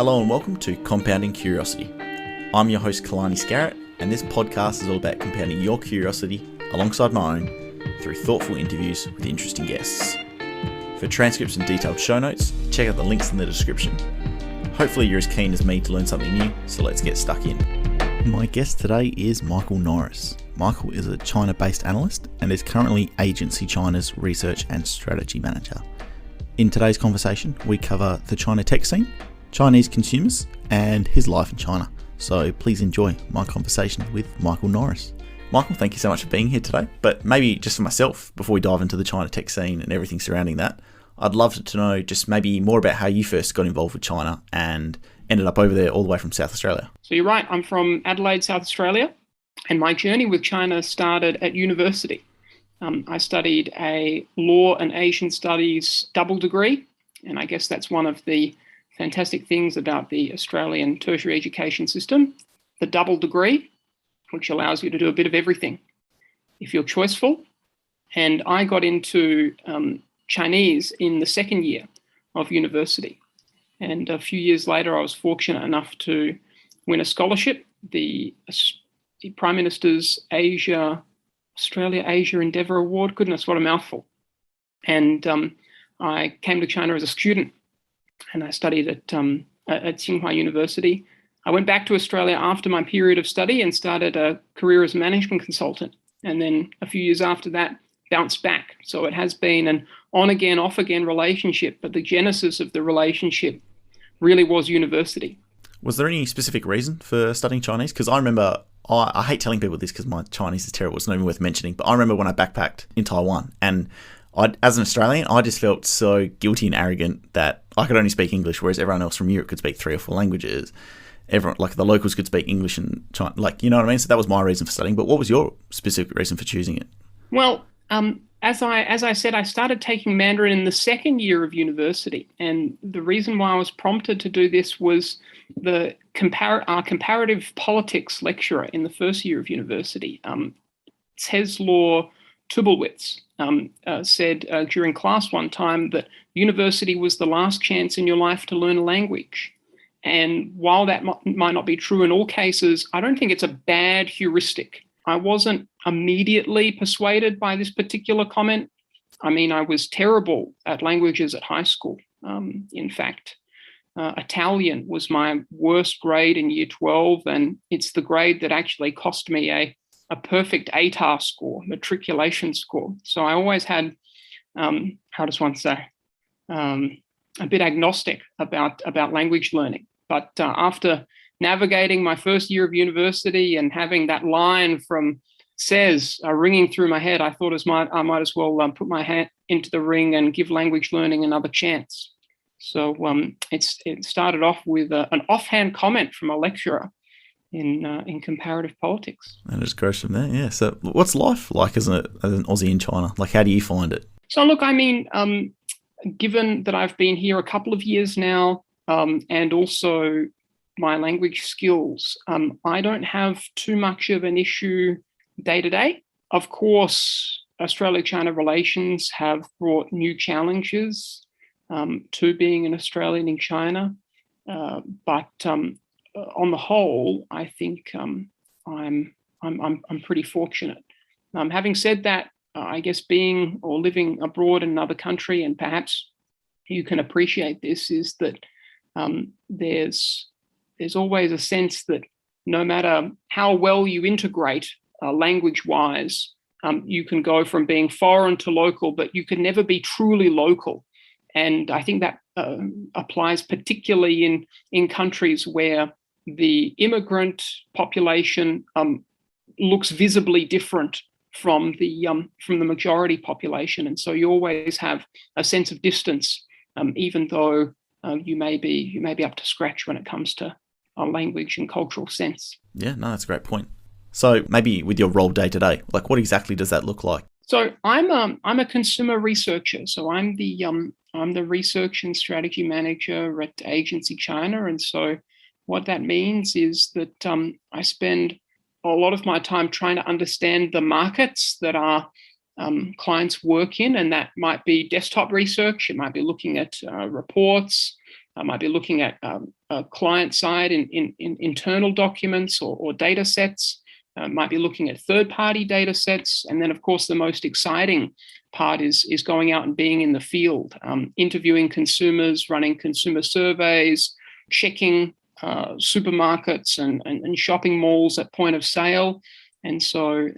Hello and welcome to Compounding Curiosity. I'm your host Kalani Scarrett, and this podcast is all about compounding your curiosity alongside my own through thoughtful interviews with interesting guests. For transcripts and detailed show notes, check out the links in the description. Hopefully you're as keen as me to learn something new, so let's get stuck in. My guest today is Michael Norris. Michael is a China-based analyst and is currently AgencyChina's Research and Strategy Manager. In today's conversation, we cover the China tech scene, Chinese consumers, and his life in China. So please enjoy my conversation with Michael Norris. Michael, thank you so much for being here today. But maybe just for myself, before we dive into the China tech scene and everything surrounding that, I'd love to know just maybe more about how you first got involved with China and ended up over there all the way from South Australia. So you're right, I'm from Adelaide, South Australia, and my journey with China started at university. I studied a law and Asian studies double degree, and I guess that's one of the fantastic things about the Australian tertiary education system, the double degree, which allows you to do a bit of everything if you're choiceful. And I got into Chinese in the second year of university. And a few years later, I was fortunate enough to win a scholarship, the Prime Minister's Australia Asia Endeavour Award. Goodness, what a mouthful. And I came to China as a student, and I studied at Tsinghua University. I went back to Australia after my period of study and started a career as a management consultant. And then a few years after that, bounced back. So it has been an on-again, off-again relationship, but the genesis of the relationship really was university. Was there any specific reason for studying Chinese? Because I remember, I hate telling people this because my Chinese is terrible. It's not even worth mentioning. But I remember when I backpacked in Taiwan, and as an Australian, I just felt so guilty and arrogant that I could only speak English, whereas everyone else from Europe could speak 3 or 4 languages. Everyone, like the locals, could speak English and China, like, you know what I mean? So that was my reason for studying. But what was your specific reason for choosing it? Well, as I said, I started taking Mandarin in the second year of university, and the reason why I was prompted to do this was our comparative politics lecturer in the first year of university, Czeslaw Tubelwitz, said during class one time that university was the last chance in your life to learn a language. And while that might not be true in all cases, I don't think it's a bad heuristic. I wasn't immediately persuaded by this particular comment. I mean, I was terrible at languages at high school. In fact, Italian was my worst grade in year 12, and it's the grade that actually cost me a perfect ATAR score, matriculation score. So I always had, how does one say, a bit agnostic about language learning. But after navigating my first year of university and having that line from Says ringing through my head, I thought I might as well put my hand into the ring and give language learning another chance. So it started off with an offhand comment from a lecturer in comparative politics. And it just grows from there, yeah. So what's life like as an Aussie in China? Like, how do you find it? So look, I mean, given that I've been here a couple of years now, and also my language skills, I don't have too much of an issue day to day. Of course, Australia-China relations have brought new challenges to being an Australian in China. But on the whole, I think I'm pretty fortunate. Having said that, I guess being or living abroad in another country, and perhaps you can appreciate this, is that there's always a sense that no matter how well you integrate language-wise, you can go from being foreign to local, but you can never be truly local. And I think that applies particularly in countries where the immigrant population looks visibly different from the majority population, and so you always have a sense of distance, even though you may be up to scratch when it comes to language and cultural sense. Yeah, no, that's a great point. So maybe with your role day to day, like what exactly does that look like? So I'm a consumer researcher. So I'm the research and strategy manager at AgencyChina, and so what that means is that I spend a lot of my time trying to understand the markets that our clients work in, and that might be desktop research. It might be looking at reports. I might be looking at client side in internal documents or data sets. Might be looking at third-party data sets. And then, of course, the most exciting part is going out and being in the field, interviewing consumers, running consumer surveys, checking supermarkets and shopping malls at point of sale. And so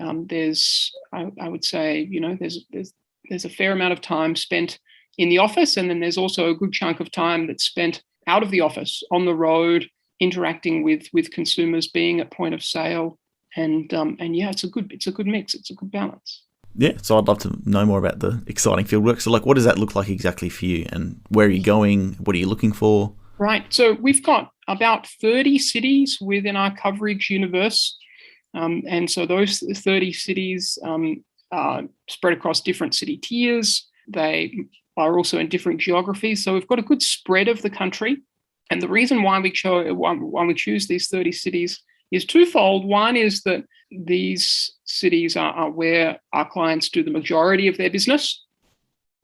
I would say, there's a fair amount of time spent in the office, and then there's also a good chunk of time that's spent out of the office, on the road, interacting with consumers, being at point of sale, and yeah, it's a good mix. It's a good balance. Yeah, so I'd love to know more about the exciting fieldwork. So, like, what does that look like exactly for you, and where are you going? What are you looking for? Right. So we've got about 30 cities within our coverage universe, and so those 30 cities are spread across different city tiers. They are also in different geographies. So we've got a good spread of the country. And the reason why we choose these 30 cities is twofold. One is that these cities are where our clients do the majority of their business.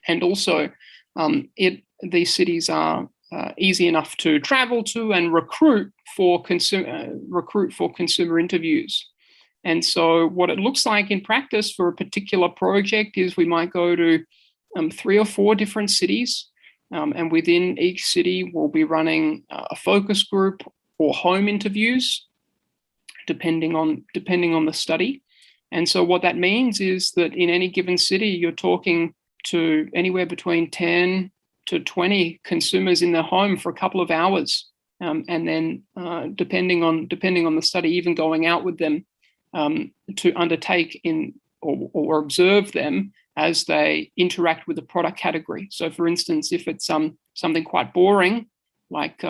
And also these cities are easy enough to travel to and recruit for consumer interviews. And so what it looks like in practice for a particular project is we might go to 3 or 4 different cities, and within each city we'll be running a focus group or home interviews, depending on the study. And so what that means is that in any given city, you're talking to anywhere between 10 to 20 consumers in their home for a couple of hours, and then depending on the study, even going out with them to undertake or observe them as they interact with the product category. So, for instance, if it's something quite boring, like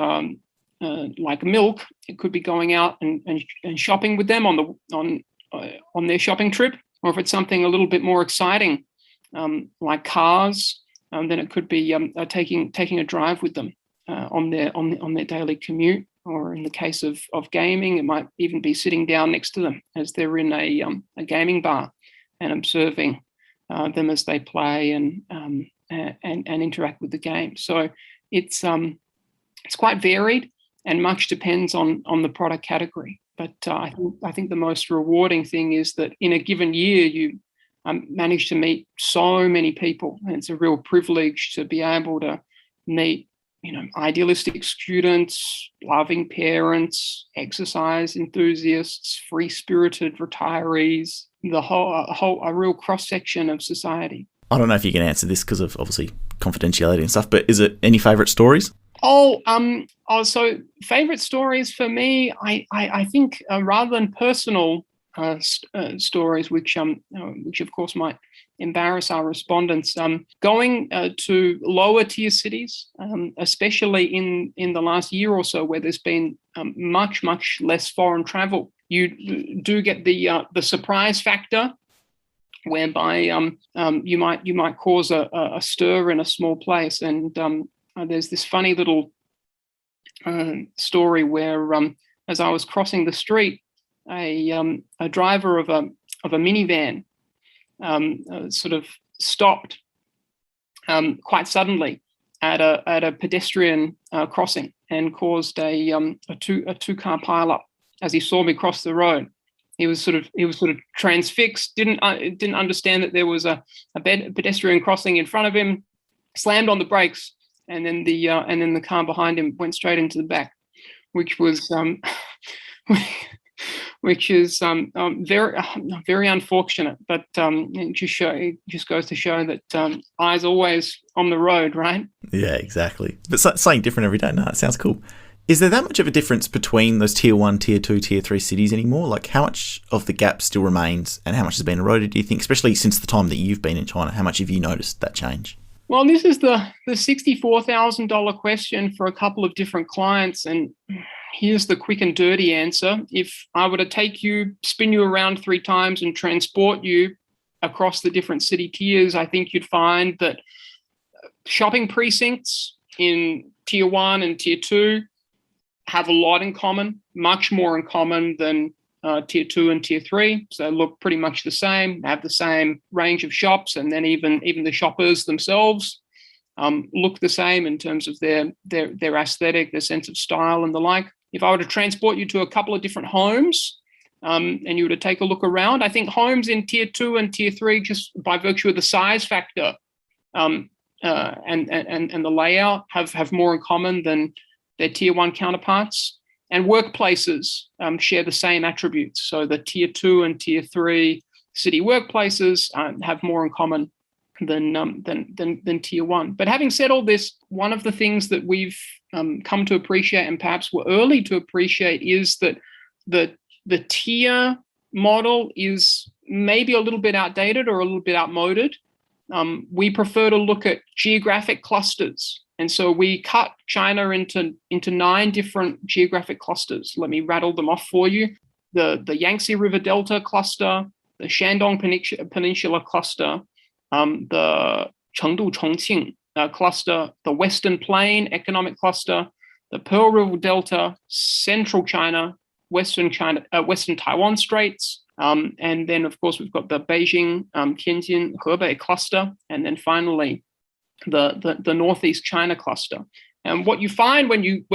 milk, it could be going out and shopping with them on their shopping trip. Or if it's something a little bit more exciting, like cars, then it could be taking a drive with them on their daily commute. Or in the case of gaming, it might even be sitting down next to them as they're in a gaming bar and observing them as they play and interact with the game. So it's quite varied, and much depends on the product category. But I think the most rewarding thing is that in a given year you manage to meet so many people, and it's a real privilege to be able to meet idealistic students, loving parents, exercise enthusiasts, free-spirited retirees, a real cross-section of society. I don't know if you can answer this because of obviously confidentiality and stuff, but is it any favourite stories? So favourite stories for me, I think rather than personal stories, which of course might embarrass our respondents, going to lower tier cities, especially in the last year or so, where there's been much less foreign travel, you do get the surprise factor, whereby you might cause a stir in a small place. And there's this funny little story where as I was crossing the street, a driver of a minivan sort of stopped quite suddenly at a pedestrian crossing and caused a two-car pileup. As he saw me cross the road, he was sort of transfixed, didn't understand that there was a pedestrian crossing in front of him, slammed on the brakes, and then the car behind him went straight into the back, which was very unfortunate. But it just goes to show that eyes always on the road, right? Yeah, exactly. But something different every day. No, it sounds cool. Is there that much of a difference between those tier 1, tier 2, tier 3 cities anymore? Like, how much of the gap still remains and how much has been eroded, do you think, especially since the time that you've been in China? How much have you noticed that change? Well, this is the $64,000 question for a couple of different clients, and here's the quick and dirty answer. If I were to take you, spin you around 3 times and transport you across the different city tiers, I think you'd find that shopping precincts in tier 1 and tier 2 have a lot in common, much more in common than tier 2 and tier 3. So they look pretty much the same, have the same range of shops, and then even the shoppers themselves look the same in terms of their aesthetic, their sense of style and the like. If I were to transport you to a couple of different homes, and you were to take a look around, I think homes in tier 2 and tier 3, just by virtue of the size factor and the layout, have more in common than their tier 1 counterparts. And workplaces share the same attributes. So the tier 2 and tier 3 city workplaces have more in common than tier 1. But having said all this, one of the things that we've come to appreciate, and perhaps were early to appreciate, is that the tier model is maybe a little bit outdated or a little bit outmoded. We prefer to look at geographic clusters. And so we cut China into 9 different geographic clusters. Let me rattle them off for you. The Yangtze River Delta cluster, the Shandong Peninsula cluster, the Chengdu Chongqing cluster, the Western Plain economic cluster, the Pearl River Delta, Central China, Western Taiwan Straits, and then of course we've got the Beijing, Tianjin, Hebei cluster, and then finally the Northeast China cluster. And what you find when you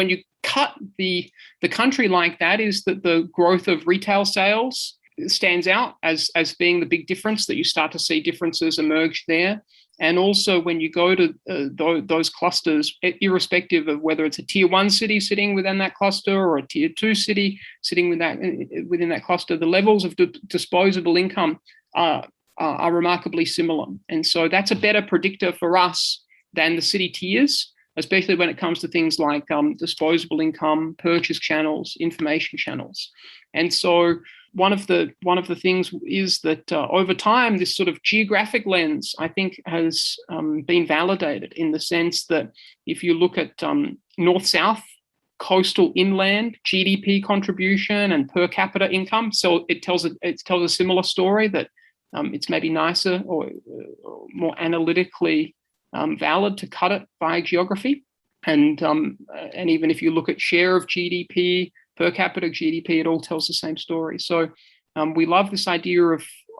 cut the country like that is that the growth of retail sales stands out as being the big difference, that you start to see differences emerge there. And also when you go to those clusters, irrespective of whether it's a tier 1 city sitting within that cluster or a tier 2 city sitting within that cluster, the levels of disposable income are remarkably similar. And so that's a better predictor for us than the city tiers, especially when it comes to things like disposable income, purchase channels, information channels. And so one of the things is that over time, this sort of geographic lens, I think, has been validated in the sense that if you look at north-south, coastal, inland, GDP contribution and per capita income, so it tells a similar story, that it's maybe nicer or more analytically valid to cut it by geography. And even if you look at share of GDP, per capita GDP, it all tells the same story. So we love this idea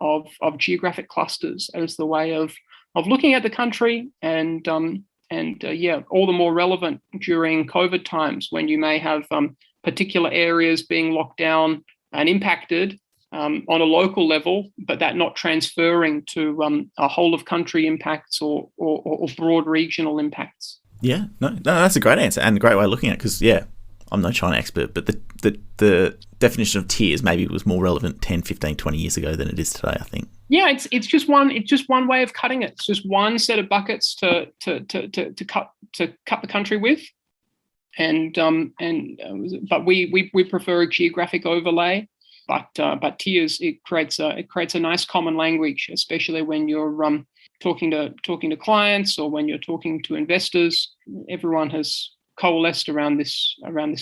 of geographic clusters as the way of looking at the country, and all the more relevant during COVID times when you may have particular areas being locked down and impacted on a local level, but that not transferring to a whole of country impacts or broad regional impacts. Yeah, no, that's a great answer and a great way of looking at it, because I'm no China expert, but the definition of tiers maybe was more relevant 10, 15, 20 years ago than it is today, I think. Yeah, it's just one way of cutting it. It's just one set of buckets to cut the country with, but we prefer a geographic overlay. But tiers, it creates a nice common language, especially when you're talking to clients or when you're talking to investors. Everyone has coalesced around this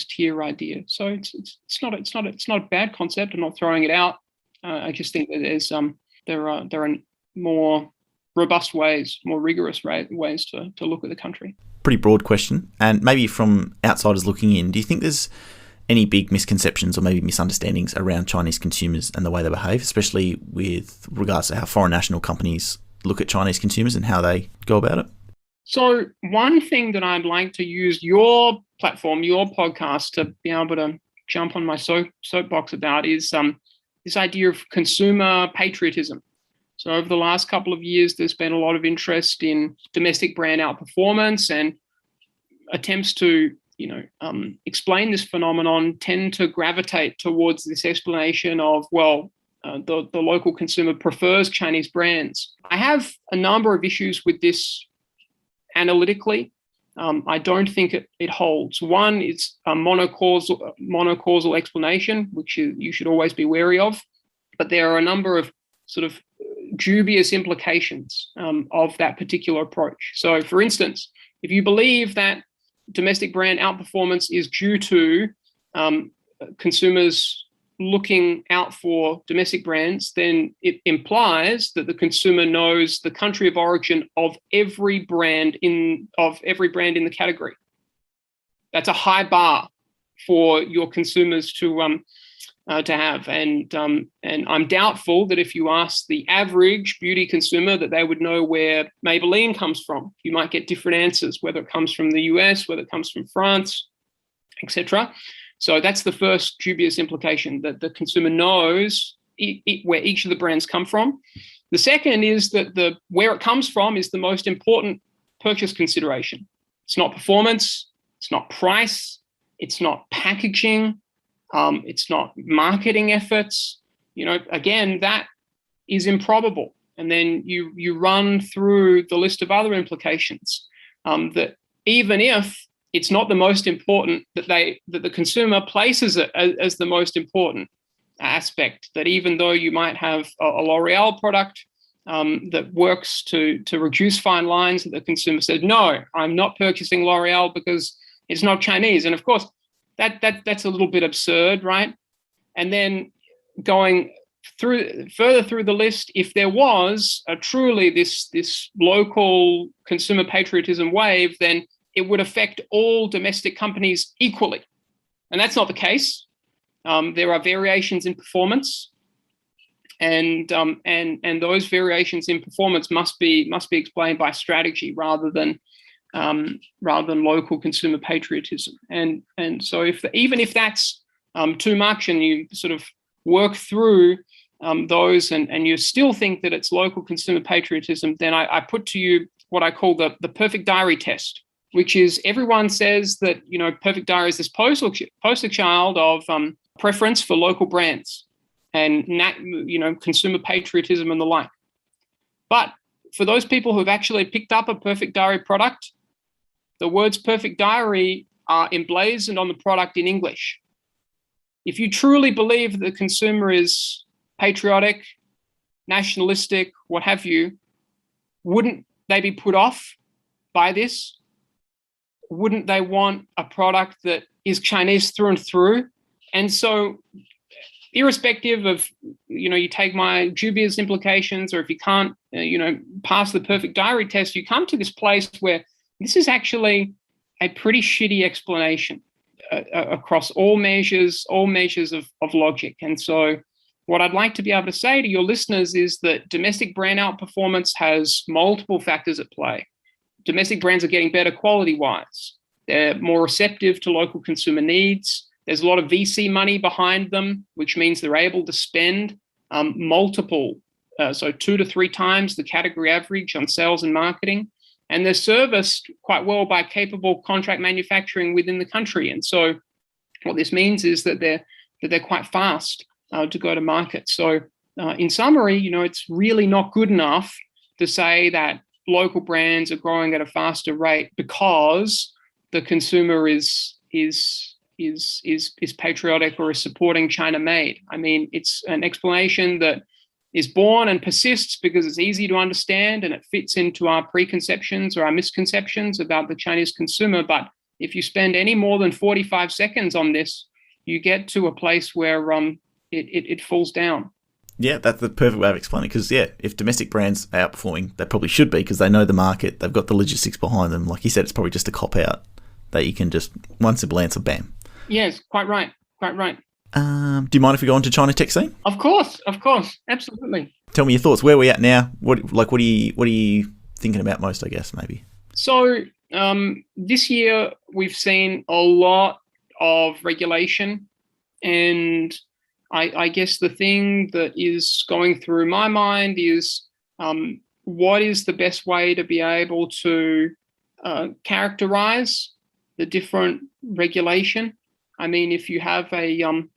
tier idea. So it's not a bad concept. I'm not throwing it out. I just think that there are more robust ways, more rigorous ways to look at the country. Pretty broad question, and maybe from outsiders looking in, do you think there's any big misconceptions or maybe misunderstandings around Chinese consumers and the way they behave, especially with regards to how foreign national companies look at Chinese consumers and how they go about it? So one thing that I'd like to use your platform, your podcast, to be able to jump on my soapbox about is this idea of consumer patriotism. So over the last couple of years, there's been a lot of interest in domestic brand outperformance, and attempts to explain this phenomenon tend to gravitate towards this explanation of, the local consumer prefers Chinese brands. I have a number of issues with this analytically. I don't think it holds. One, it's a monocausal explanation, which you should always be wary of. But there are a number of sort of dubious implications of that particular approach. So, for instance, if you believe that domestic brand outperformance is due to consumers looking out for domestic brands, then it implies that the consumer knows the country of origin of every brand in the category. That's a high bar for your consumers to to have. And I'm doubtful that if you ask the average beauty consumer that they would know where Maybelline comes from. You might get different answers, whether it comes from the US, whether it comes from France, etc. So that's the first dubious implication, that the consumer knows where each of the brands come from. The second is that where it comes from is the most important purchase consideration. It's not performance, it's not price, it's not packaging, it's not marketing efforts. Again, that is improbable. And then you run through the list of other implications, that even if it's not the most important, that the consumer places it as the most important aspect, that even though you might have a L'Oreal product that works to reduce fine lines, that the consumer says, no, I'm not purchasing L'Oreal because it's not Chinese. And of course, that's a little bit absurd, right? And then going further through the list, if there was truly this local consumer patriotism wave, then it would affect all domestic companies equally. And that's not the case. There are variations in performance, and those variations in performance must be explained by strategy rather than local consumer patriotism. And so even if that's too much, and you sort of work through those, and you still think that it's local consumer patriotism, then I put to you what I call the perfect diary test, which is everyone says that perfect diary is this poster child of preference for local brands and consumer patriotism and the like. But for those people who've actually picked up a perfect diary product, the words perfect diary are emblazoned on the product in English. If you truly believe the consumer is patriotic, nationalistic, what have you, wouldn't they be put off by this? Wouldn't they want a product that is Chinese through and through? And so irrespective of, you take my dubious implications, or if you can't, pass the perfect diary test, you come to this place where this is actually a pretty shitty explanation across all measures of logic. And so what I'd like to be able to say to your listeners is that domestic brand outperformance has multiple factors at play. Domestic brands are getting better quality-wise. They're more receptive to local consumer needs. There's a lot of VC money behind them, which means they're able to spend multiple, so 2 to 3 times the category average on sales and marketing. And they're serviced quite well by capable contract manufacturing within the country. And so what this means is that they're quite fast to go to market. So in summary, it's really not good enough to say that local brands are growing at a faster rate because the consumer is patriotic or is supporting China made. I mean, it's an explanation that is born and persists because it's easy to understand and it fits into our preconceptions or our misconceptions about the Chinese consumer. But if you spend any more than 45 seconds on this, you get to a place where it falls down. Yeah, that's the perfect way of explaining it. Because, if domestic brands are outperforming, they probably should be because they know the market. They've got the logistics behind them. Like you said, it's probably just a cop-out that you can just, one simple answer, bam. Yes, quite right. Quite right. Do you mind if we go on to China tech scene? Of course. Absolutely. Tell me your thoughts. Where are we at now? What are you thinking about most, I guess, maybe? So this year we've seen a lot of regulation, and I guess the thing that is going through my mind is what is the best way to be able to characterize the different regulation. I mean, if you have a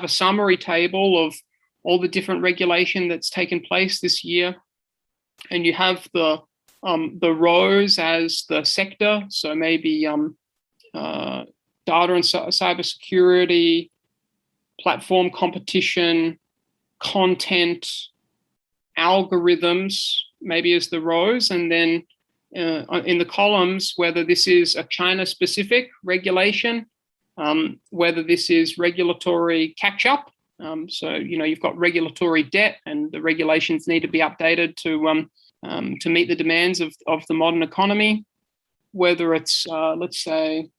summary table of all the different regulation that's taken place this year, and you have the rows as the sector, so maybe data and cybersecurity, platform competition, content, algorithms, maybe as the rows, and then in the columns, whether this is a China-specific regulation, whether this is regulatory catch-up. So, you've got regulatory debt, and the regulations need to be updated to meet the demands of the modern economy. Whether it's, let's say,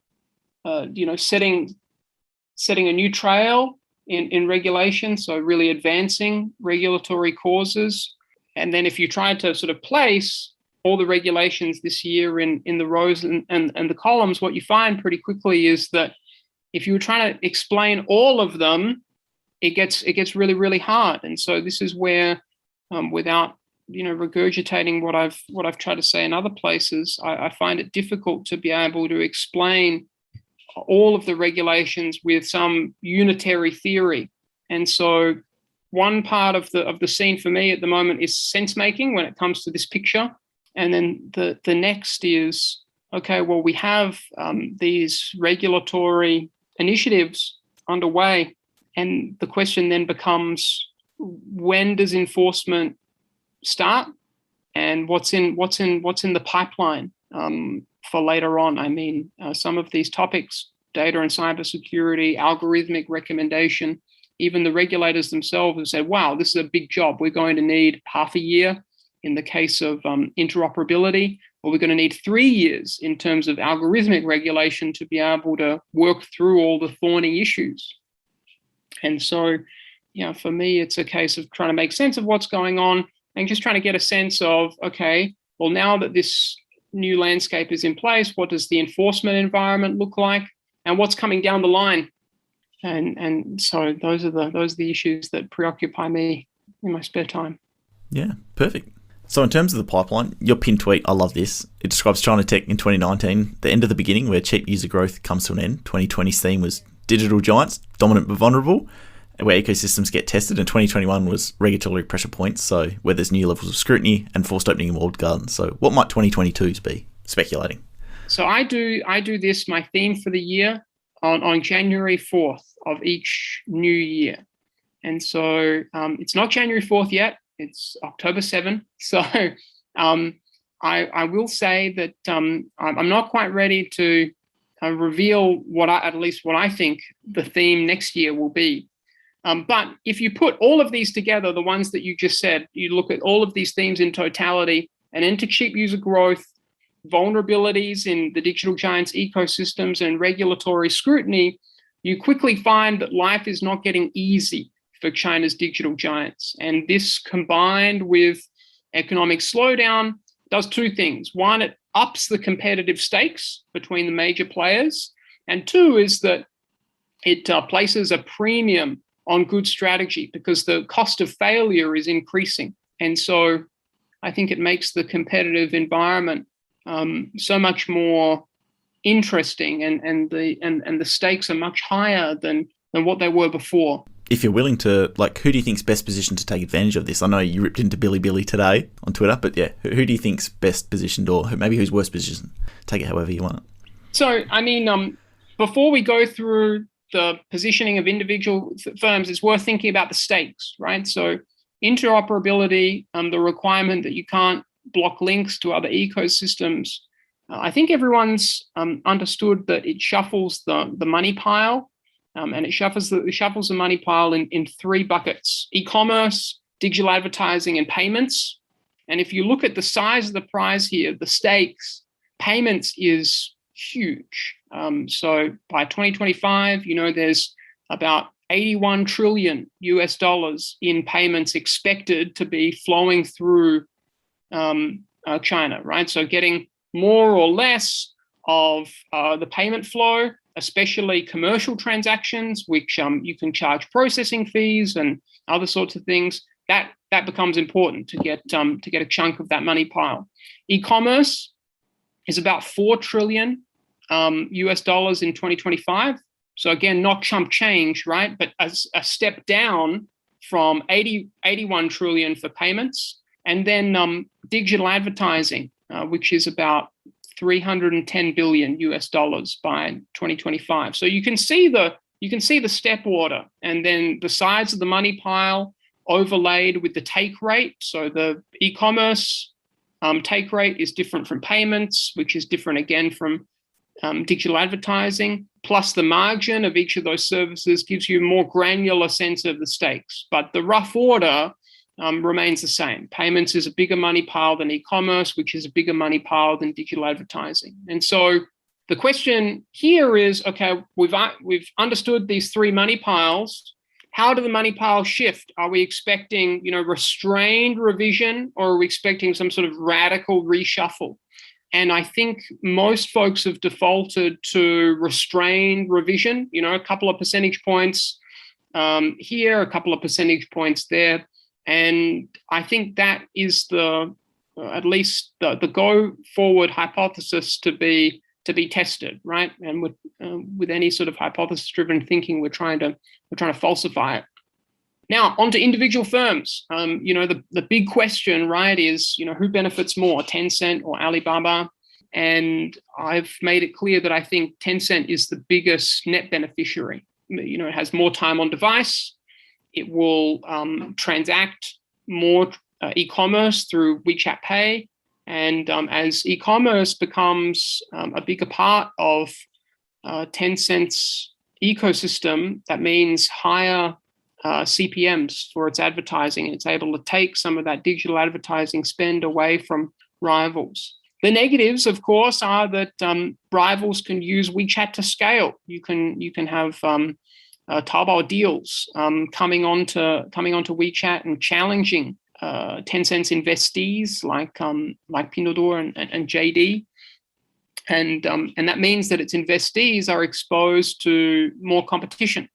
setting setting a new trail in regulation, so really advancing regulatory causes. And then if you try to sort of place all the regulations this year in the rows and the columns, what you find pretty quickly is that if you were trying to explain all of them, it gets really, really hard. And so this is where, without regurgitating what I've tried to say in other places, I find it difficult to be able to explain all of the regulations with some unitary theory. And so one part of the scene for me at the moment is sense making when it comes to this picture. And then the next is, okay, well, we have these regulatory initiatives underway. And the question then becomes, when does enforcement start, and what's in the pipeline for later on? I mean, some of these topics, data and cybersecurity, algorithmic recommendation, even the regulators themselves have said, wow, this is a big job. We're going to need half a year in the case of interoperability, or we're going to need 3 years in terms of algorithmic regulation to be able to work through all the thorny issues. And so, for me, it's a case of trying to make sense of what's going on and just trying to get a sense of, okay, well, now that this new landscape is in place, what does the enforcement environment look like, and what's coming down the line? And so those are the issues that preoccupy me in my spare time. Yeah, perfect. So in terms of the pipeline, your pinned tweet, I love this. It describes China tech in 2019, the end of the beginning where cheap user growth comes to an end. 2020's theme was digital giants, dominant but vulnerable, where ecosystems get tested. And 2021 was regulatory pressure points, so where there's new levels of scrutiny and forced opening in walled gardens. So what might 2022's be? Speculating. So I do this, my theme for the year, on January 4th of each new year. And so it's not January 4th yet. It's October 7th. So I will say that I'm not quite ready to reveal what I think the theme next year will be. But if you put all of these together, the ones that you just said, you look at all of these themes in totality, and into cheap user growth, vulnerabilities in the digital giants' ecosystems, and regulatory scrutiny, you quickly find that life is not getting easy for China's digital giants. And this, combined with economic slowdown, does two things. One, it ups the competitive stakes between the major players. And two is that it places a premium on good strategy because the cost of failure is increasing. And so I think it makes the competitive environment so much more interesting, and the stakes are much higher than what they were before. If you're willing to, who do you think's best positioned to take advantage of this? I know you ripped into Billy today on Twitter, but yeah, who do you think's best positioned, or maybe who's worst positioned? Take it however you want. So, I mean, before we go through the positioning of individual firms, it's worth thinking about the stakes, right? So interoperability, the requirement that you can't block links to other ecosystems. I think everyone's understood that it shuffles the money pile. And it shuffles the money pile in three buckets: e-commerce, digital advertising, and payments. And if you look at the size of the prize here, the stakes, payments is huge. So by 2025, there's about $81 trillion in payments expected to be flowing through China, right? So getting more or less of the payment flow, especially commercial transactions, which you can charge processing fees and other sorts of things, that becomes important to get a chunk of that money pile. E-commerce is about $4 trillion in 2025. So again, not chump change, right? But a step down from 81 trillion for payments. And then digital advertising, which is about $310 billion by 2025. So you can see the step order, and then the size of the money pile overlaid with the take rate. So the e-commerce take rate is different from payments, which is different again from digital advertising. Plus the margin of each of those services gives you a more granular sense of the stakes. But the rough order remains the same. Payments is a bigger money pile than e-commerce, which is a bigger money pile than digital advertising. And so the question here is, okay, we've understood these three money piles. How do the money piles shift? Are we expecting, restrained revision, or are we expecting some sort of radical reshuffle? And I think most folks have defaulted to restrained revision, a couple of percentage points here, a couple of percentage points there. And I think that is at least the go forward hypothesis to be tested, right? And with any sort of hypothesis driven thinking, we're trying to falsify it. Now, onto individual firms. The big question, right, is, who benefits more, Tencent or Alibaba? And I've made it clear that I think Tencent is the biggest net beneficiary. It has more time on device. It will transact more e-commerce through WeChat Pay. And as e-commerce becomes a bigger part of Tencent's ecosystem, that means higher CPMs for its advertising. It's able to take some of that digital advertising spend away from rivals. The negatives, of course, are that rivals can use WeChat to scale. You can have Taobao deals coming onto WeChat and challenging Tencent's investees like Pinduoduo and JD. And that means that its investees are exposed to more competition.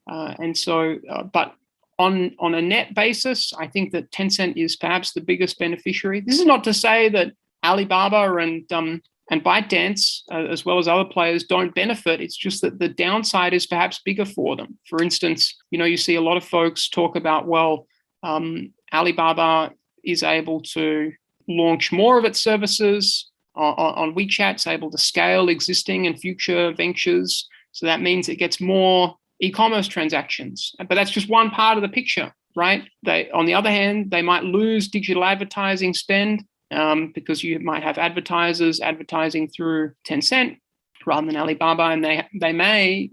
But on a net basis, I think that Tencent is perhaps the biggest beneficiary. This is not to say that Alibaba and ByteDance, as well as other players, don't benefit. It's just that the downside is perhaps bigger for them. For instance, you see a lot of folks talk about, Alibaba is able to launch more of its services on WeChat. It's able to scale existing and future ventures. So that means it gets more e-commerce transactions. But that's just one part of the picture, right? On the other hand, they might lose digital advertising spend because you might have advertisers advertising through Tencent rather than Alibaba, and they may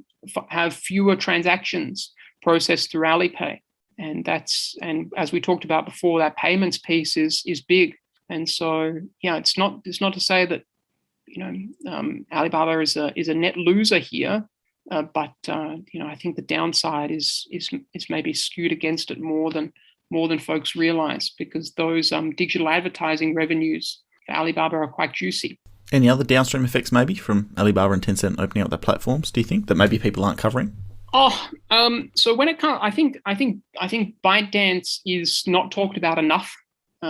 have fewer transactions processed through Alipay. And as we talked about before, that payments piece is big. And so, it's not to say that Alibaba is a net loser here, but I think the downside is maybe skewed against it more than folks realize, because those digital advertising revenues for Alibaba are quite juicy. Any other downstream effects maybe from Alibaba and Tencent opening up their platforms, do you think, that maybe people aren't covering? So when it comes, I think ByteDance is not talked about enough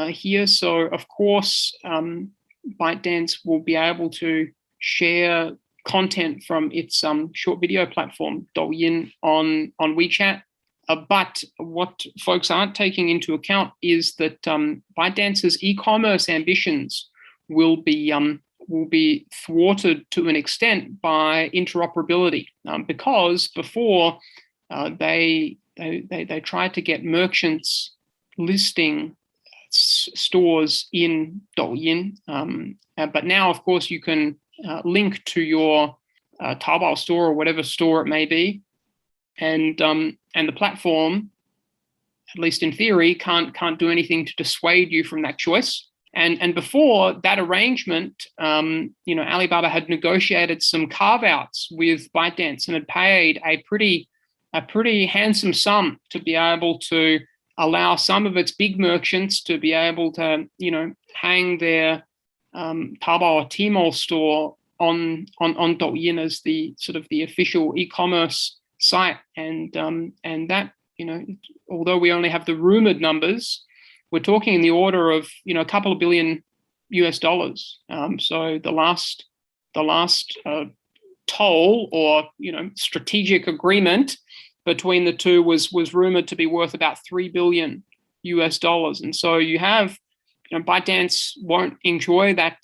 here. So of course, ByteDance will be able to share content from its short video platform Douyin on WeChat. But what folks aren't taking into account is that ByteDance's e-commerce ambitions will be thwarted to an extent by interoperability, because before they tried to get merchants listing stores in Douyin, but now of course you can link to your Taobao store or whatever store it may be, and the platform, at least in theory, can't do anything to dissuade you from that choice. And before that arrangement, Alibaba had negotiated some carve-outs with ByteDance and had paid a pretty handsome sum to be able to allow some of its big merchants to be able to, hang their Taobao or Tmall store on Douyin as the sort of the official e-commerce site. And that, although we only have the rumored numbers, we're talking in the order of, a couple of billion US dollars. So the last toll or, strategic agreement between the two was rumored to be worth about 3 billion US dollars. And so you have, ByteDance won't enjoy that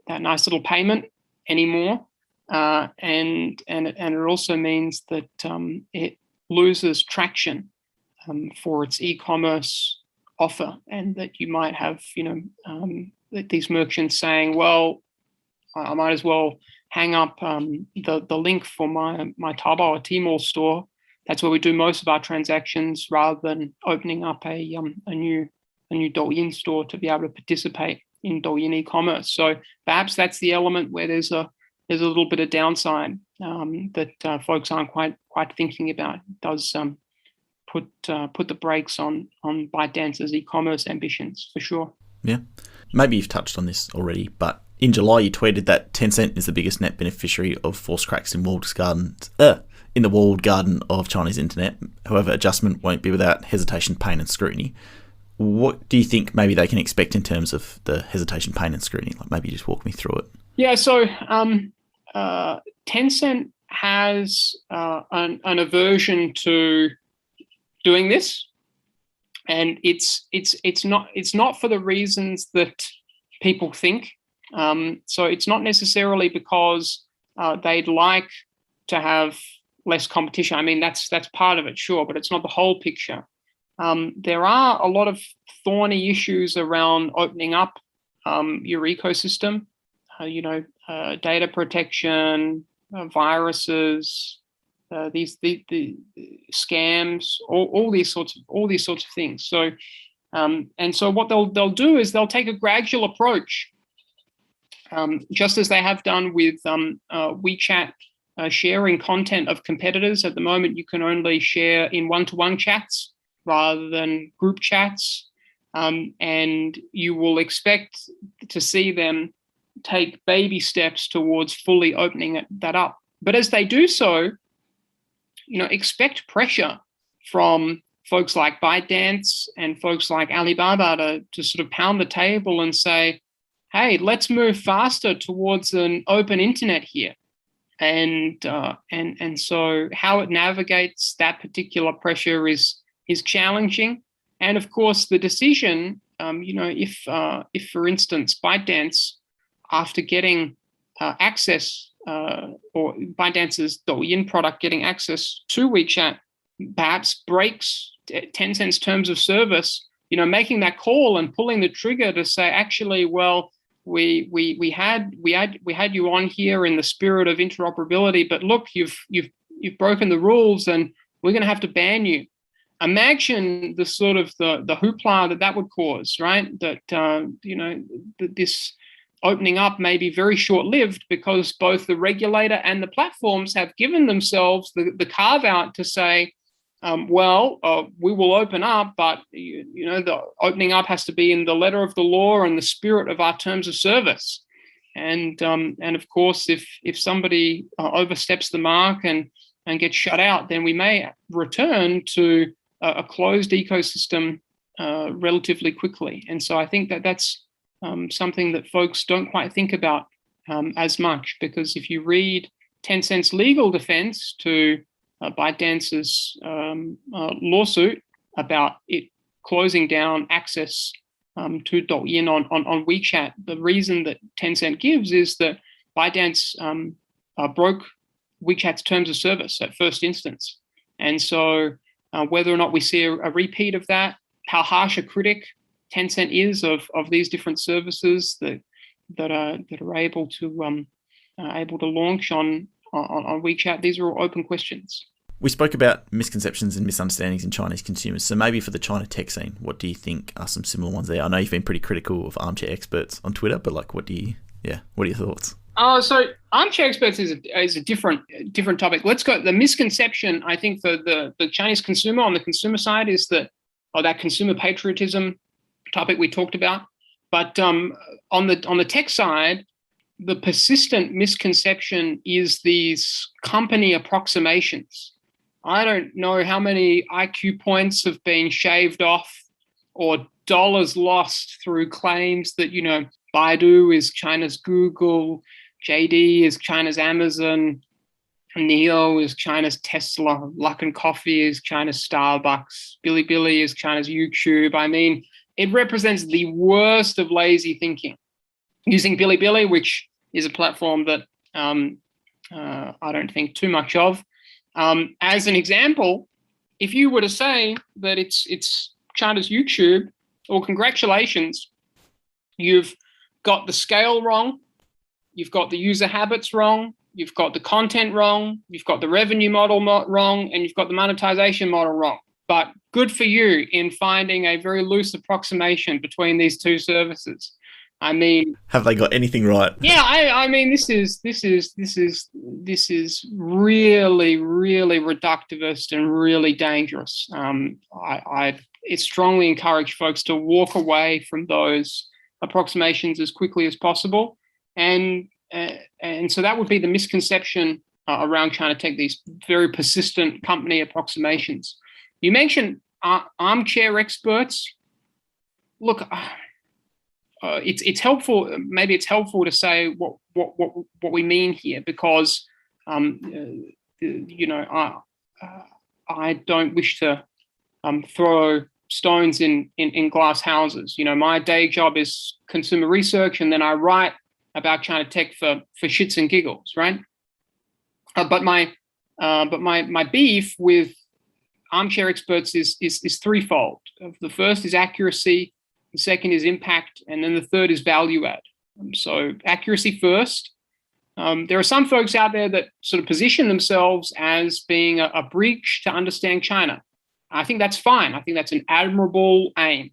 nice little payment anymore. And it also means that it loses traction for its e-commerce offer, and that you might have, these merchants saying, well, I might as well hang up the link for my Taobao or Tmall store. That's where we do most of our transactions, rather than opening up a new Douyin store to be able to participate in Douyin e-commerce. So perhaps that's the element where there's a there's a little bit of downside that folks aren't quite thinking about. It does put the brakes on ByteDance's e-commerce ambitions for sure. Yeah, maybe you've touched on this already, but in July you tweeted that Tencent is the biggest net beneficiary of forced cracks in the walled garden of Chinese internet. However, adjustment won't be without hesitation, pain, and scrutiny. What do you think maybe they can expect in terms of the hesitation, pain, and scrutiny? Like, maybe just walk me through it. Yeah, so Tencent has an aversion to doing this, and it's not for the reasons that people think. So it's not necessarily because they'd like to have less competition. I mean, that's part of it, sure, but it's not the whole picture. There are a lot of thorny issues around opening up your ecosystem. Data protection, viruses, the scams, all these sorts of things. So, and so what they'll do is they'll take a gradual approach, just as they have done with WeChat. Sharing content of competitors. At the moment, you can only share in one-to-one chats rather than group chats, and you will expect to see them take baby steps towards fully opening that up. But as they do so, expect pressure from folks like ByteDance and folks like Alibaba to sort of pound the table and say, hey, let's move faster towards an open internet here. And so how it navigates that particular pressure is challenging. And of course, the decision, if for instance, ByteDance, after getting access, or ByteDance's Douyin product getting access to WeChat, perhaps breaks Tencent's terms of service, making that call and pulling the trigger to say, actually, well, we had you on here in the spirit of interoperability, but look, you've broken the rules, and we're going to have to ban you. Imagine the sort of the hoopla that would cause, right? That this opening up may be very short-lived because both the regulator and the platforms have given themselves the carve-out to say, we will open up, but the opening up has to be in the letter of the law and the spirit of our terms of service. And of course, if somebody oversteps the mark and gets shut out, then we may return to a closed ecosystem relatively quickly. And so I think that's something that folks don't quite think about as much, because if you read Tencent's legal defense to ByteDance's lawsuit about it closing down access to Douyin on WeChat, the reason that Tencent gives is that ByteDance broke WeChat's terms of service at first instance. And so whether or not we see a repeat of that, how harsh a critic Tencent is of these different services that are able to launch on WeChat, these are all open questions. We spoke about misconceptions and misunderstandings in Chinese consumers. So maybe for the China tech scene, what do you think are some similar ones there? I know you've been pretty critical of armchair experts on Twitter, but what are your thoughts? So armchair experts is a different topic. Let's go. The misconception, I think, for the Chinese consumer on the consumer side is that consumer patriotism topic we talked about. But on the tech side, the persistent misconception is these company approximations. I don't know how many IQ points have been shaved off or dollars lost through claims that, Baidu is China's Google, JD is China's Amazon, Neo is China's Tesla, Luckin Coffee is China's Starbucks, Bilibili is China's YouTube. I mean, it represents the worst of lazy thinking. Using Bilibili, which is a platform that I don't think too much of. As an example, if you were to say that it's China's YouTube, well, congratulations, you've got the scale wrong, you've got the user habits wrong, you've got the content wrong, you've got the revenue model wrong, and you've got the monetization model wrong. But good for you in finding a very loose approximation between these two services. I mean, have they got anything right? yeah, I mean, this is really, really reductivist and really dangerous. I strongly encourage folks to walk away from those approximations as quickly as possible, and so that would be the misconception around China tech. These very persistent company approximations. You mentioned armchair experts. Look. It's helpful. Maybe it's helpful to say what we mean here, because I don't wish to throw stones in glass houses. My day job is consumer research, and then I write about China tech for shits and giggles, right? But my beef with armchair experts is threefold. The first is accuracy. The second is impact, and then the third is value add. So accuracy first. There are some folks out there that sort of position themselves as being a bridge to understand China. I think that's fine. I think that's an admirable aim.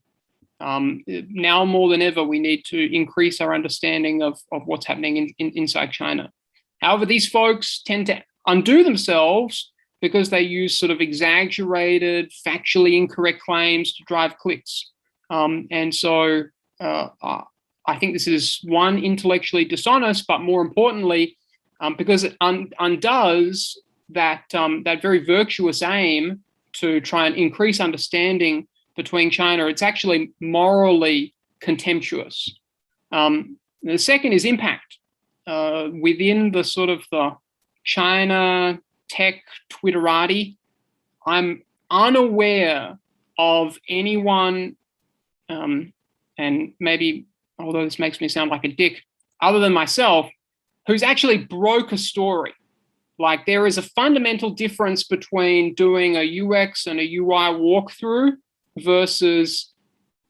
Now more than ever, we need to increase our understanding of what's happening inside China. However, these folks tend to undo themselves because they use sort of exaggerated, factually incorrect claims to drive clicks. And so I think this is, one, intellectually dishonest, but more importantly, because it undoes that very virtuous aim to try and increase understanding between China. It's actually morally contemptuous. The second is impact. Within the sort of the China tech Twitterati, I'm unaware of anyone, and maybe, although this makes me sound like a dick, other than myself, who's actually broke a story. Like, there is a fundamental difference between doing a UX and a UI walkthrough versus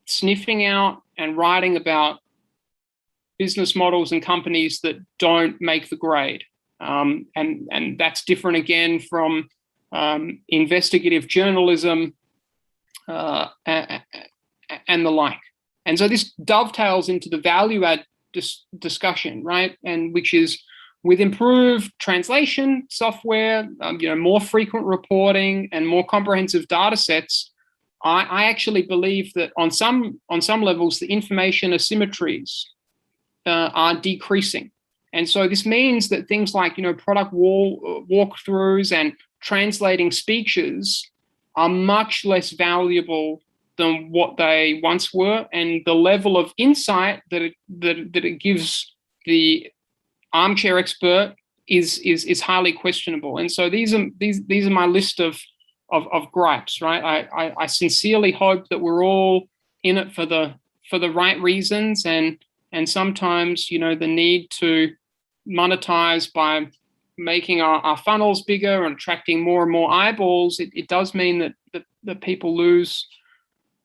sniffing out and writing about business models and companies that don't make the grade. And that's different again from investigative journalism and the like. And so this dovetails into the value add discussion, right? And which is, with improved translation software, more frequent reporting and more comprehensive data sets, I actually believe that on some levels, the information asymmetries are decreasing. And so this means that things like, product walkthroughs and translating speeches are much less valuable than what they once were, and the level of insight that it gives the armchair expert is highly questionable. And so these are my list of gripes, right? I sincerely hope that we're all in it for the right reasons, and sometimes the need to monetize by making our funnels bigger and attracting more and more eyeballs, it does mean that people lose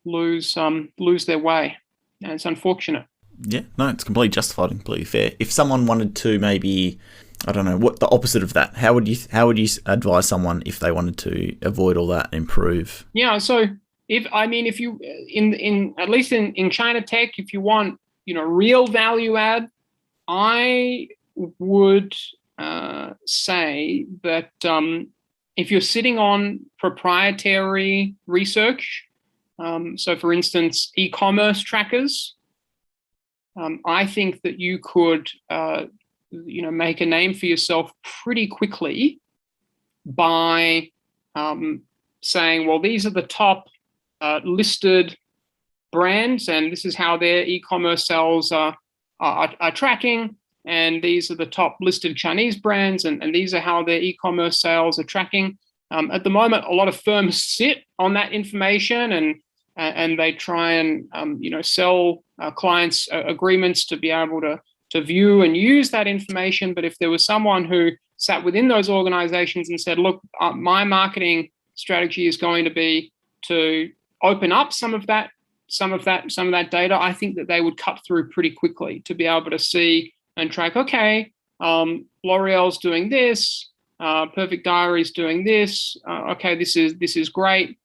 their way, and it's unfortunate. Yeah, no, it's completely justified and completely fair. If someone wanted to, maybe, I don't know, what the opposite of that, how would you advise someone if they wanted to avoid all that and improve? Yeah, so if you in at least in China tech, if you want real value add, I would say that if you're sitting on proprietary research, so for instance, e-commerce trackers, I think that you could make a name for yourself pretty quickly by saying, well, these are the top listed brands, and this is how their e-commerce sales are tracking, and these are the top listed Chinese brands, and these are how their e-commerce sales are tracking. At the moment, a lot of firms sit on that information and they try and sell clients agreements to be able to view and use that information. But if there was someone who sat within those organizations and said, look, my marketing strategy is going to be to open up some of that data, I think that they would cut through pretty quickly to be able to see and track, okay, L'Oreal's doing this, Perfect Diary's doing this, okay, this is great.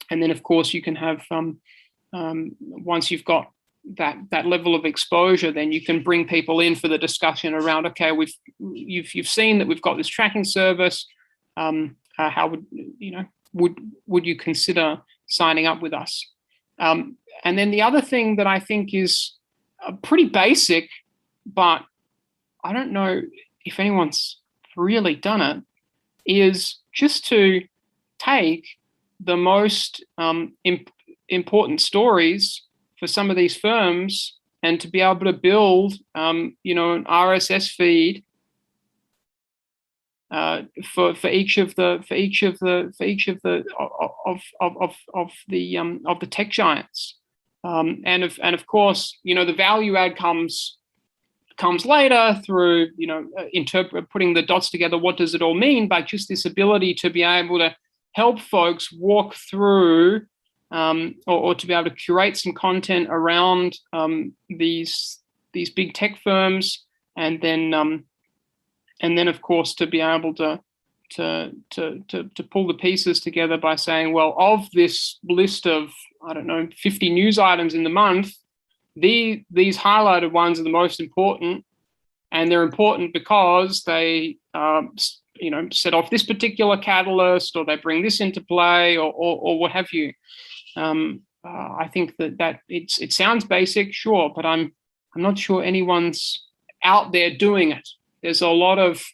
And then, of course, you can have, once you've got that level of exposure, then you can bring people in for the discussion around, okay, you've seen that we've got this tracking service. How would you consider signing up with us? And then the other thing that I think is pretty basic, but I don't know if anyone's really done it, is just to take the most important stories for some of these firms and to be able to build, an RSS feed for each of the tech giants, and of course, the value add comes later through putting the dots together. What does it all mean? But just this ability to be able to help folks walk through, or to be able to curate some content around these big tech firms, and then of course to be able to pull the pieces together by saying, well, of this list of 50 news items in the month, these highlighted ones are the most important, and they're important because they set off this particular catalyst, or they bring this into play, or what have you. I think that it sounds basic, sure, but I'm not sure anyone's out there doing it. There's a lot of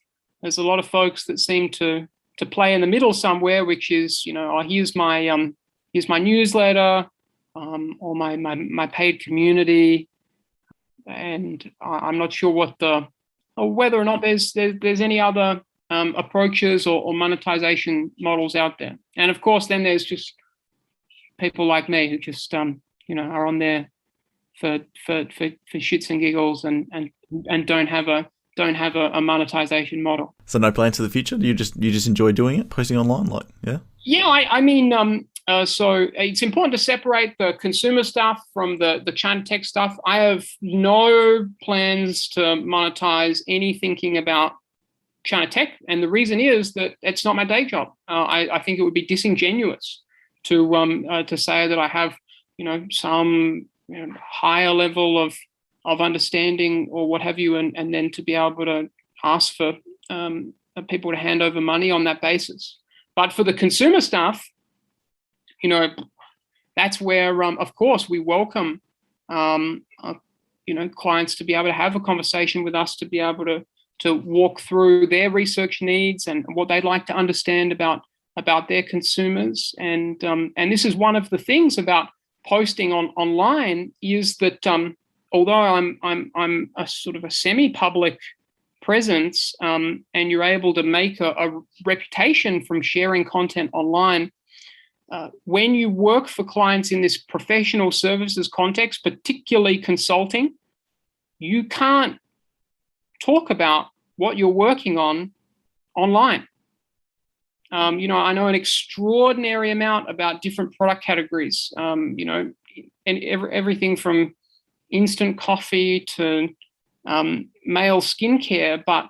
folks that seem to play in the middle somewhere, which is, here's my newsletter, or my paid community, and I'm not sure whether or not there's any other approaches or monetization models out there. And of course, then there's just people like me who just are on there for shits and giggles and don't have a monetization model. So no plans for the future? You just enjoy doing it, posting online, Yeah, I mean, so it's important to separate the consumer stuff from the China tech stuff. I have no plans to monetize any thinking about China tech, and the reason is that it's not my day job. I think it would be disingenuous to say that I have some higher level of understanding or what have you, and then to be able to ask for people to hand over money on that basis. But for the consumer stuff, that's where, of course, we welcome, clients to be able to have a conversation with us, to be able to walk through their research needs and what they'd like to understand about their consumers. And this is one of the things about posting online, is that although I'm a sort of a semi-public presence, and you're able to make a reputation from sharing content online, when you work for clients in this professional services context, particularly consulting, you can't talk about what you're working on online. I know an extraordinary amount about different product categories, and everything from instant coffee to male skincare. But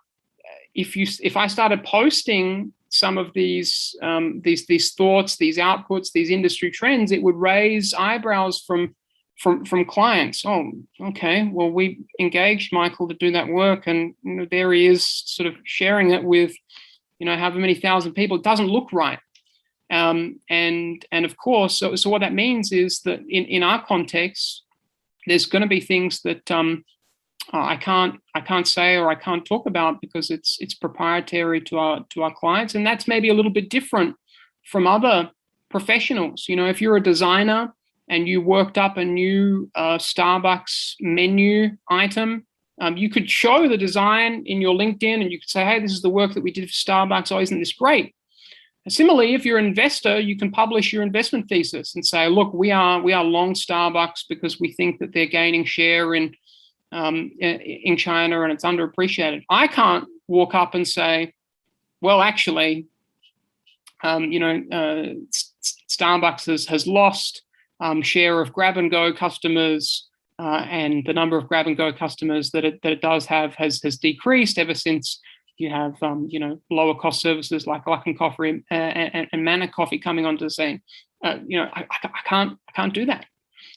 if I started posting some of these thoughts, these outputs, these industry trends, it would raise eyebrows from clients. Oh, okay, well, we engaged Michael to do that work, and there he is sort of sharing it with however many thousand people. It doesn't look right. And of course, so what that means is that in our context, there's going to be things that I can't say or I can't talk about because it's proprietary to our clients, and that's maybe a little bit different from other professionals. If you're a designer and you worked up a new Starbucks menu item, you could show the design in your LinkedIn, and you could say, hey, this is the work that we did for Starbucks. Oh, isn't this great? And similarly, if you're an investor, you can publish your investment thesis and say, look, we are long Starbucks because we think that they're gaining share in China and it's underappreciated. I can't walk up and say, well, actually, Starbucks has lost share of grab-and-go customers, and the number of grab-and-go customers that it does have has decreased ever since you have lower cost services like Luckin Coffee and Mana Coffee coming onto the scene. I can't do that.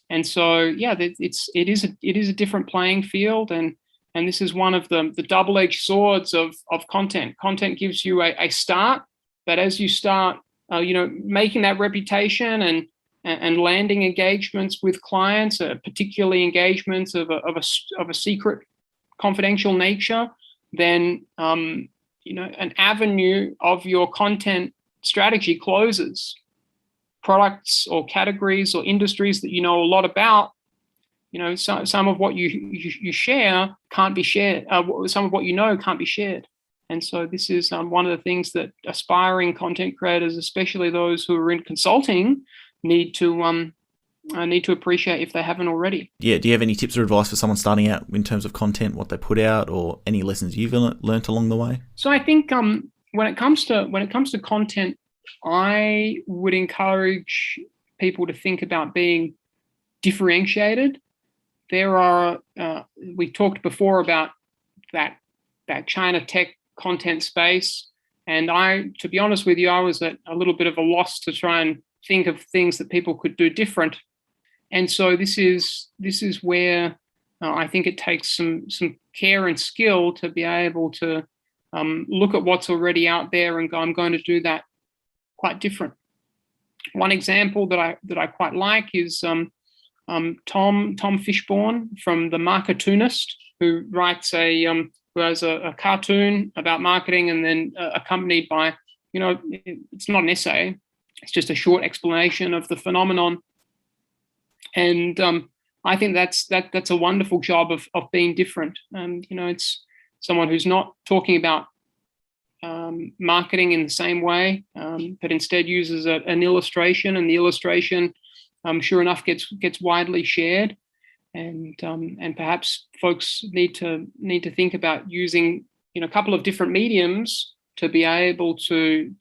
And so, it is a different playing field, and this is one of the double-edged swords of content. Content gives you a start, but as you start, making that reputation and landing engagements with clients, particularly engagements of a secret, confidential nature, then an avenue of your content strategy closes. Products or categories or industries that you know a lot about, some of what you share can't be shared. Some of what you know can't be shared. And so this is one of the things that aspiring content creators, especially those who are in consulting, need to appreciate if they haven't already. Yeah. Do you have any tips or advice for someone starting out in terms of content, what they put out, or any lessons you've learned along the way? So I think when it comes to content, I would encourage people to think about being differentiated. There are we talked before about that China tech content space, and to be honest with you, I was at a little bit of a loss to try and think of things that people could do different. And so this is where I think it takes some care and skill to be able to look at what's already out there and go, I'm going to do that quite different. One example that I quite like is Tom Fishborn from The Marketoonist, who writes who has a cartoon about marketing, and then accompanied by, it's not an essay, it's just a short explanation of the phenomenon. And I think that's a wonderful job of being different. And it's someone who's not talking about marketing in the same way, but instead uses an illustration, and the illustration, sure enough, gets widely shared. And perhaps folks need to think about using a couple of different mediums to be able to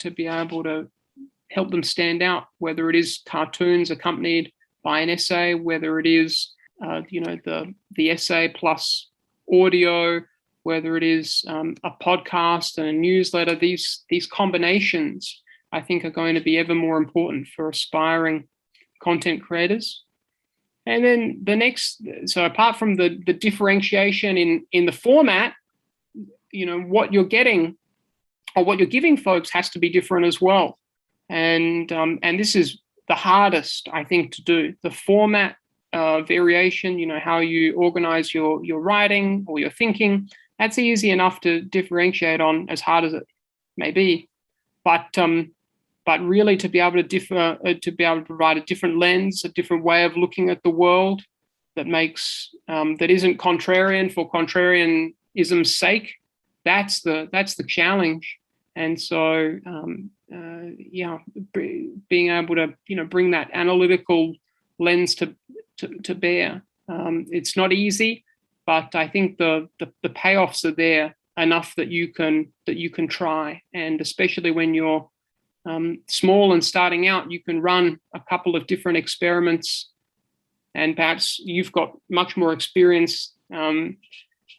help them stand out, whether it is cartoons accompanied by an essay, whether it is the essay plus audio, whether it is a podcast and a newsletter. These combinations, I think, are going to be ever more important for aspiring content creators. And then so apart from the differentiation in the format, what you're getting or what you're giving folks has to be different as well. And this is the hardest, I think, to do. The format variation, how you organize your writing or your thinking, that's easy enough to differentiate on, as hard as it may be. But really to be able to provide a different lens, a different way of looking at the world that isn't contrarian for contrarianism's sake, that's the challenge. And so being able to bring that analytical lens to bear, it's not easy, but I think the payoffs are there enough that you can try. And especially when you're small and starting out, you can run a couple of different experiments, and perhaps you've got much more experience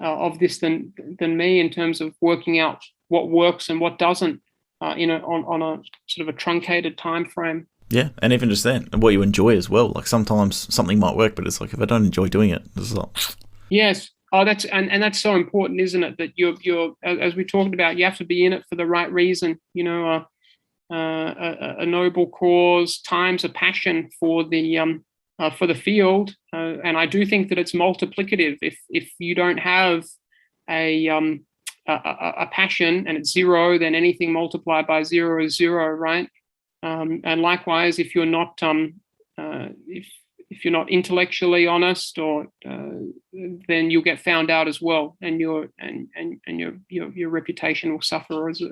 of this than me in terms of working out what works and what doesn't on a sort of a truncated time frame. Yeah, and even just then, and what you enjoy as well. Like sometimes something might work, but it's like if I don't enjoy doing it, it's like. Yes. Oh, that's so important, isn't it? That you're as we talked about, you have to be in it for the right reason. A noble cause times a passion for the field, and I do think that it's multiplicative. If you don't have a passion and it's zero, then anything multiplied by zero is zero, right? And likewise, if you're not if you're not intellectually honest, or then you'll get found out as well, and your reputation will suffer as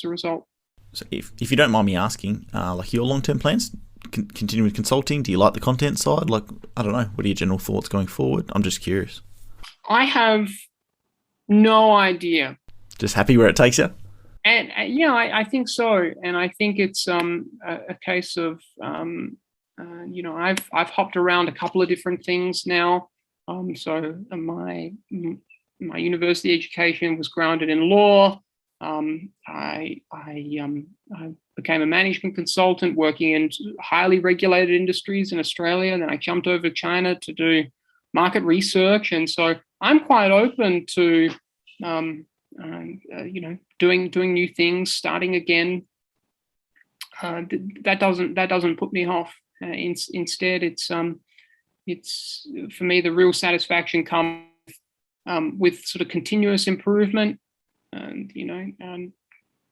a result. So if you don't mind me asking, like your long-term plans, continue with consulting? Do you like the content side? Like, I don't know. What are your general thoughts going forward? I'm just curious. I have no idea. Just happy where it takes you? And I think so. And I think it's a case of, I've hopped around a couple of different things now. So my university education was grounded in law. I became a management consultant working in highly regulated industries in Australia, and then I jumped over to China to do market research. And so I'm quite open to, doing new things, starting again. That doesn't put me off. Instead, it's for me, the real satisfaction comes with sort of continuous improvement, and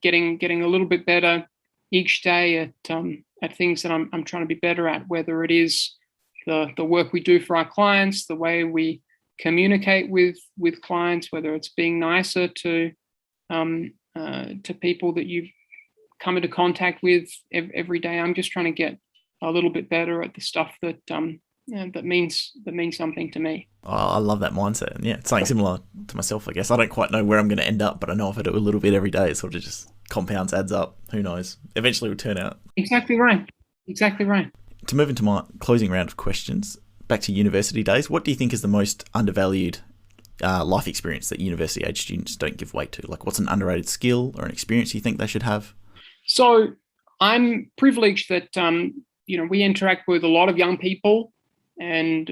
getting a little bit better each day at things that I'm trying to be better at, whether it is the work we do for our clients, the way we communicate with clients, whether it's being nicer to people that you come into contact with every day. I'm just trying to get a little bit better at the stuff that that means something to me. Oh, I love that mindset. And yeah, it's something similar to myself, I guess. I don't quite know where I'm going to end up, but I know if I do a little bit every day, it sort of just compounds, adds up. Who knows? Eventually it will turn out. Exactly right. To move into my closing round of questions, back to university days, what do you think is the most undervalued life experience that university age students don't give weight to? Like, what's an underrated skill or an experience you think they should have? So I'm privileged that, we interact with a lot of young people. And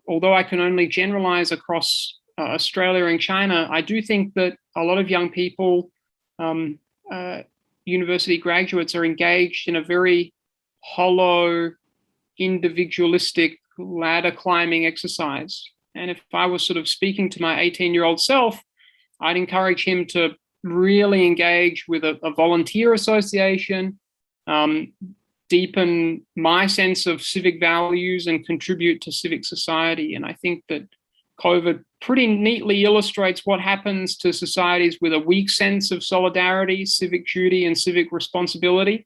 although I can only generalize across Australia and China, I do think that a lot of young people, university graduates, are engaged in a very hollow, individualistic ladder climbing exercise. And if I was sort of speaking to my 18-year-old self, I'd encourage him to really engage with a volunteer association, deepen my sense of civic values and contribute to civic society. And I think that COVID pretty neatly illustrates what happens to societies with a weak sense of solidarity, civic duty, and civic responsibility.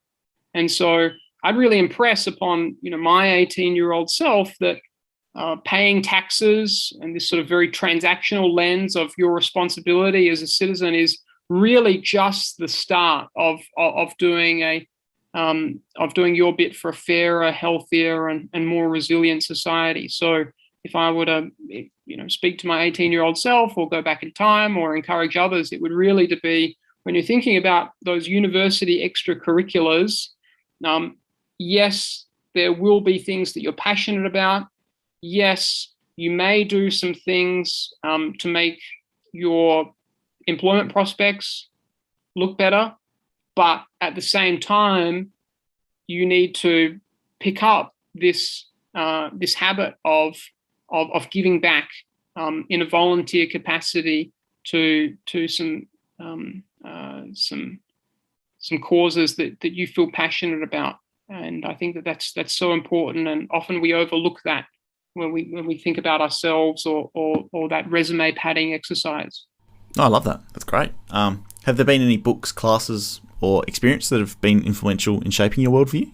And so I'd really impress upon my 18-year-old self that paying taxes and this sort of very transactional lens of your responsibility as a citizen is really just the start of doing your bit for a fairer, healthier, and more resilient society. So if I were to speak to my 18-year-old self or go back in time or encourage others, it would really to be, when you're thinking about those university extracurriculars, yes, there will be things that you're passionate about. Yes, you may do some things to make your employment prospects look better, but at the same time, you need to pick up this habit of giving back in a volunteer capacity to some causes that you feel passionate about. And I think that's so important, and often we overlook that when we think about ourselves or that resume padding exercise. Oh, I love that. That's great. Have there been any books, classes, or experience that have been influential in shaping your worldview?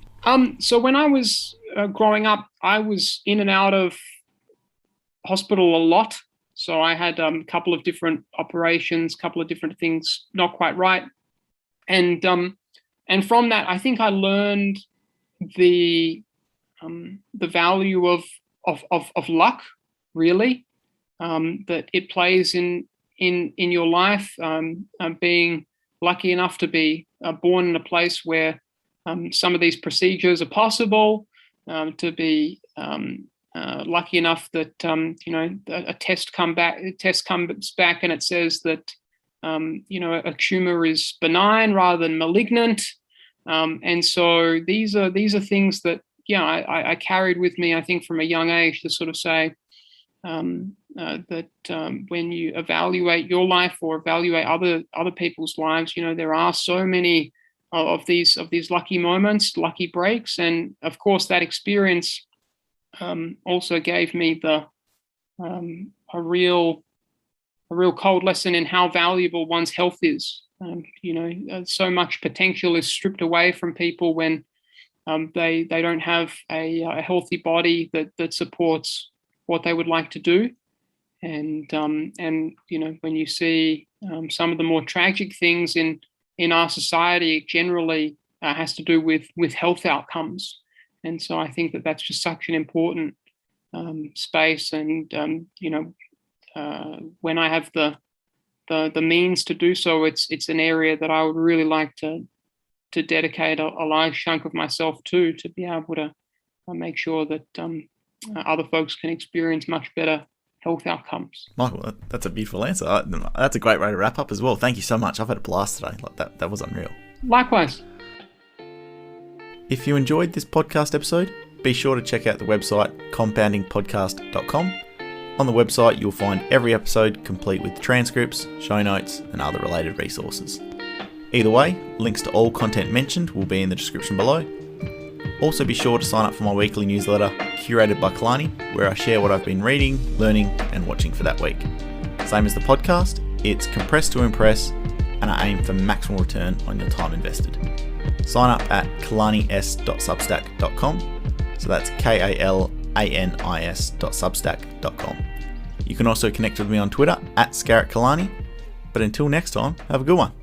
So when I was growing up, I was in and out of hospital a lot. So I had a couple of different operations, couple of different things not quite right, and from that, I think I learned the value of luck, really, that it plays in your life. Being lucky enough to be born in a place where some of these procedures are possible, to be lucky enough that a test comes back and it says that a tumor is benign rather than malignant, and so these are things that I carried with me, I think, from a young age, to sort of say that when you evaluate your life or evaluate other people's lives, there are so many of these lucky moments, lucky breaks, and of course that experience also gave me a real cold lesson in how valuable one's health is. So much potential is stripped away from people when they don't have a healthy body that supports what they would like to do. And when you see some of the more tragic things in our society, it generally has to do with health outcomes. And so I think that that's just such an important space. And when I have the the means to do so, it's an area that I would really like to dedicate a large chunk of myself to be able to make sure that other folks can experience much better health outcomes. Michael, that's a beautiful answer. That's a great way to wrap up as well. Thank you so much. I've had a blast today. Like that was unreal. Likewise. If you enjoyed this podcast episode, be sure to check out the website compoundingpodcast.com. On the website, you'll find every episode complete with transcripts, show notes, and other related resources. Either way, links to all content mentioned will be in the description below. Also be sure to sign up for my weekly newsletter, curated by Kalani, where I share what I've been reading, learning, and watching for that week. Same as the podcast, it's compressed to impress, and I aim for maximal return on your time invested. Sign up at kalanis.substack.com. So that's KALANIS.substack.com. You can also connect with me on Twitter at ScarrettKalani. But until next time, have a good one.